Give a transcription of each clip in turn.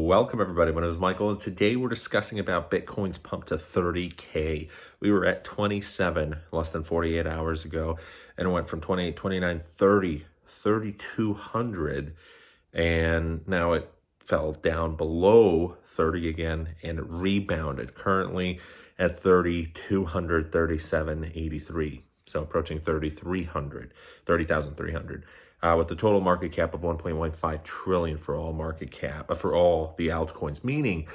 Welcome everybody, my name is Michael, and today we're discussing about Bitcoin's pump to 30K. We were at 27 less than 48 hours ago, and it went from 28, 29, 30, 3,200, and now it fell down below 30 again, and it rebounded currently at 3,237.83. So approaching 3,300, 30,300. With the total market cap of 1.15 trillion for all market cap, for all the altcoins, meaning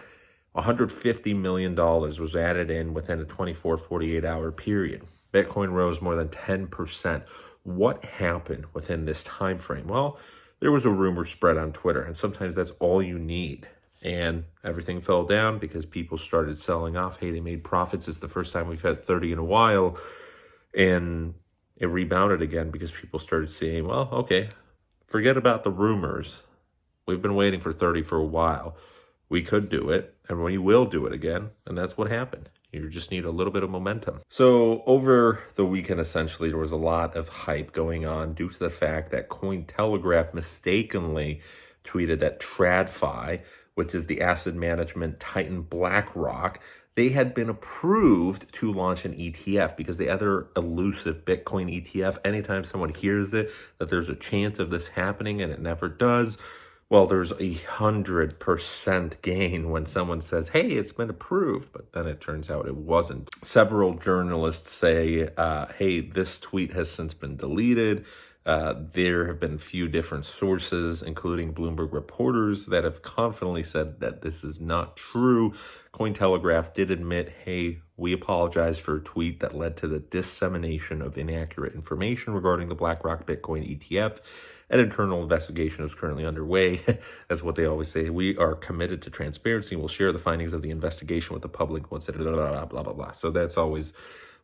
$150 million was added in within a 24, 48 hour period. Bitcoin rose more than 10%. What happened within this time frame? Well, there was a rumor spread on Twitter, and sometimes that's all you need. And everything fell down because people started selling off. Hey, they made profits. It's the first time we've had 30 in a while. And it rebounded again because people started saying, well, okay, forget about the rumors. We've been waiting for 30 for a while. We could do it, and we will do it again. And that's what happened. You just need a little bit of momentum. So over the weekend, essentially, there was a lot of hype going on due to the fact that Cointelegraph mistakenly tweeted that TradFi, which is the asset management titan BlackRock, they had been approved to launch an ETF because the other elusive Bitcoin ETF, anytime someone hears it, that there's a chance of this happening and it never does, well, there's 100% gain when someone says, hey, it's been approved, but then it turns out it wasn't. Several journalists say, hey, this tweet has since been deleted. There have been a few different sources, including Bloomberg reporters, that have confidently said that this is not true. Cointelegraph did admit, hey, we apologize for a tweet that led to the dissemination of inaccurate information regarding the BlackRock Bitcoin ETF. An internal investigation is currently underway. That's what they always say. We are committed to transparency. We'll share the findings of the investigation with the public once it blah, blah, blah, blah, blah. So that's always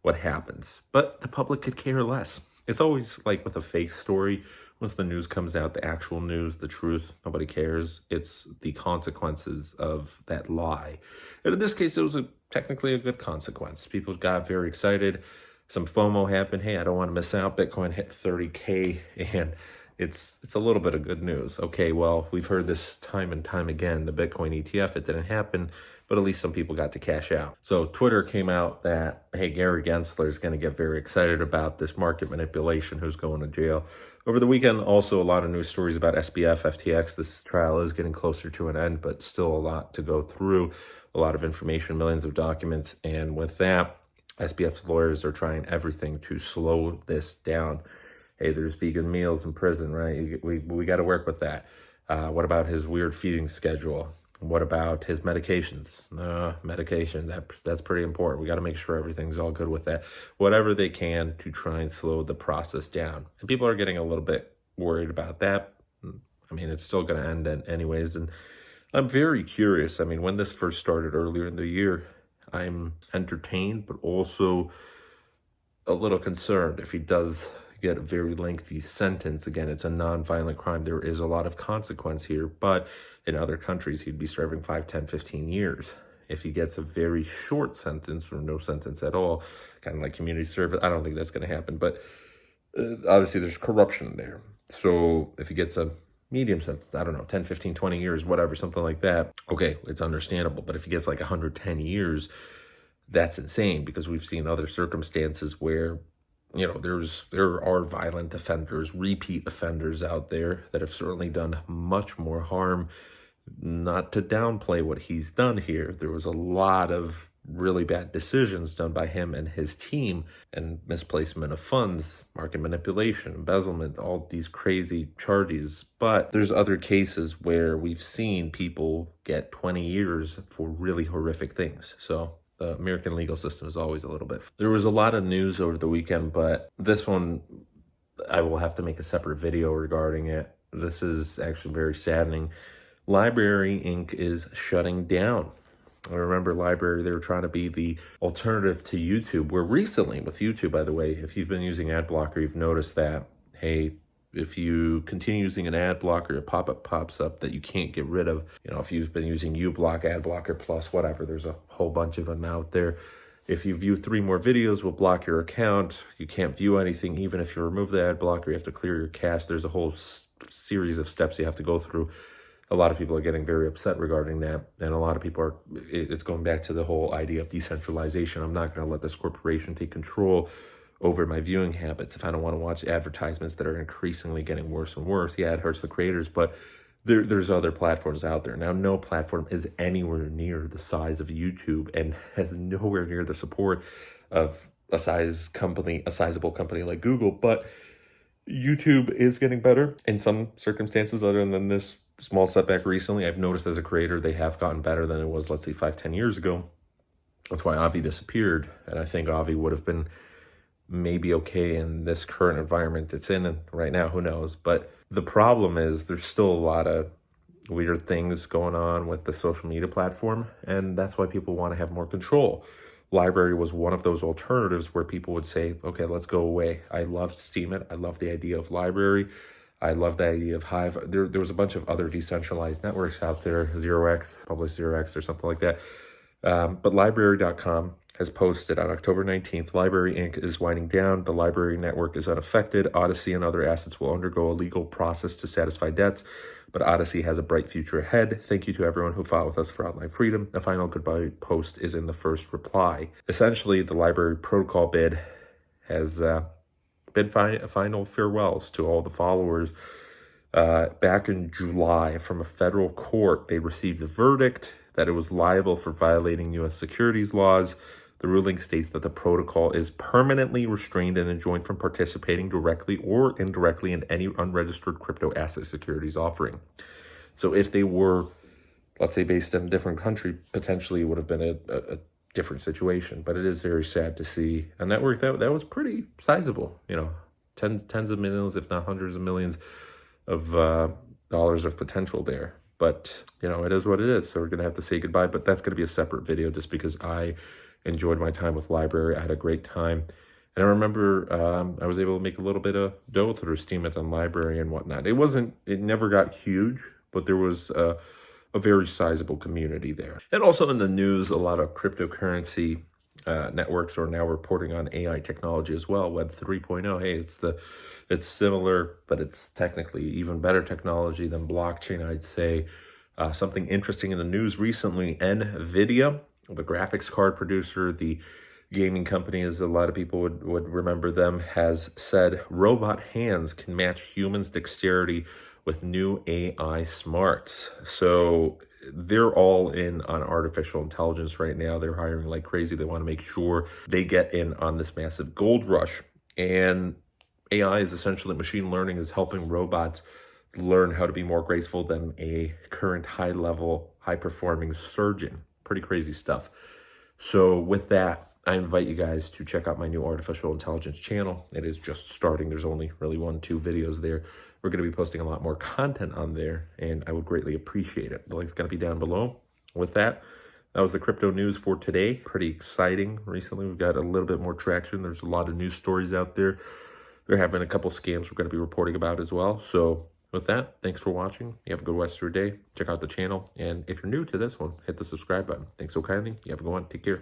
what happens. But the public could care less. It's always like with a fake story. Once the news comes out, the actual news, the truth, nobody cares. It's the consequences of that lie. And in this case, it was technically a good consequence. People got very excited. Some FOMO happened. Hey, I don't want to miss out. Bitcoin hit 30K, and it's a little bit of good news. Okay, well, we've heard this time and time again. The Bitcoin ETF, it didn't happen, but at least some people got to cash out. So Twitter came out that, hey, Gary Gensler is going to get very excited about this market manipulation, who's going to jail. Over the weekend, also a lot of news stories about SBF, FTX. This trial is getting closer to an end, but still a lot to go through. A lot of information, millions of documents. And with that, SBF's lawyers are trying everything to slow this down. Hey, there's vegan meals in prison, right? We got to work with that. What about his weird feeding schedule? What about his medications? Medication, that's pretty important. We got to make sure everything's all good with that. Whatever they can to try and slow the process down. And people are getting a little bit worried about that. I mean, it's still going to end anyways. And I'm very curious. I mean, when this first started earlier in the year, I'm entertained, but also a little concerned if he does get a very lengthy sentence. Again, it's a non-violent crime. There is a lot of consequence here, but in other countries, he'd be serving 5, 10, 15 years. If he gets a very short sentence or no sentence at all, kind of like community service, I don't think that's going to happen, but obviously there's corruption there. So if he gets a medium sentence, I don't know, 10, 15, 20 years, whatever, something like that, okay, it's understandable. But if he gets like 110 years, that's insane, because we've seen other circumstances where, you know, there are violent offenders, repeat offenders out there that have certainly done much more harm. Not to downplay what he's done here. There was a lot of really bad decisions done by him and his team, and misplacement of funds, market manipulation, embezzlement, all these crazy charges. But there's other cases where we've seen people get 20 years for really horrific things. So the American legal system is always a little bit. There was a lot of news over the weekend, but this one, I will have to make a separate video regarding it. This is actually very saddening. Library Inc. is shutting down. I remember Library, they were trying to be the alternative to YouTube, where recently with YouTube, by the way, if you've been using ad blocker, you've noticed that, hey, if you continue using an ad blocker, a pop-up pops up that you can't get rid of. You know, if you've been using uBlock, ad blocker plus, whatever, there's a whole bunch of them out there. If you view 3 more videos, we'll block your account. You can't view anything. Even if you remove the ad blocker, you have to clear your cache. There's a whole series of steps you have to go through. a lot of people are getting very upset regarding that. And a lot of people it's going back to the whole idea of decentralization. I'm not going to let this corporation take control over my viewing habits. If I don't want to watch advertisements that are increasingly getting worse and worse, yeah, it hurts the creators, but there's other platforms out there. Now, no platform is anywhere near the size of YouTube and has nowhere near the support of a sizable company like Google, but YouTube is getting better in some circumstances other than this small setback recently. I've noticed as a creator, they have gotten better than it was, let's say, 5-10 years ago. That's why Avi disappeared. And I think Avi would have been maybe okay in this current environment it's in right now, who knows. But the problem is there's still a lot of weird things going on with the social media platform, and that's why people want to have more control. Library was one of those alternatives where people would say, okay, let's go away. I love Steemit. I love the idea of Library. I love the idea of Hive. There was a bunch of other decentralized networks out there, 0x, Publish 0x or something like that. But library.com has posted on October 19th, Library Inc. is winding down. The Library network is unaffected. Odyssey and other assets will undergo a legal process to satisfy debts, but Odyssey has a bright future ahead. Thank you to everyone who fought with us for online freedom. The final goodbye post is in the first reply. Essentially, the Library protocol bid has bid final farewells to all the followers. Back in July, from a federal court, they received a verdict that it was liable for violating U.S. securities laws. The ruling states that the protocol is permanently restrained and enjoined from participating directly or indirectly in any unregistered crypto asset securities offering. So if they were, let's say, based in a different country, potentially it would have been a different situation. But it is very sad to see a network that was pretty sizable, tens of millions, if not hundreds of millions of dollars of potential there. But, it is what it is. So we're going to have to say goodbye. But that's going to be a separate video just because I enjoyed my time with Library. I had a great time. And I remember I was able to make a little bit of dough through Steemit and Library and whatnot. It never got huge, but there was a very sizable community there. And also in the news, a lot of cryptocurrency networks are now reporting on AI technology as well. Web 3.0, hey, it's similar, but it's technically even better technology than blockchain, I'd say. Something interesting in the news recently, NVIDIA, the graphics card producer, the gaming company, as a lot of people would remember them, has said robot hands can match humans' dexterity with new AI smarts. So they're all in on artificial intelligence right now. They're hiring like crazy. They want to make sure they get in on this massive gold rush. And AI is essentially, machine learning is helping robots learn how to be more graceful than a current high-level, high-performing surgeon. Pretty crazy stuff. So with that, I invite you guys to check out my new artificial intelligence channel. It is just starting. There's only really 1-2 videos there. We're going to be posting a lot more content on there, and I would greatly appreciate it. The link's going to be down below. With that, that was the crypto news for today. Pretty exciting. Recently, we've got a little bit more traction. There's a lot of news stories out there. They're having a couple scams we're going to be reporting about as well. So with that, thanks for watching. You have a good rest of your day. Check out the channel. And if you're new to this one, hit the subscribe button. Thanks so kindly. You have a good one. Take care.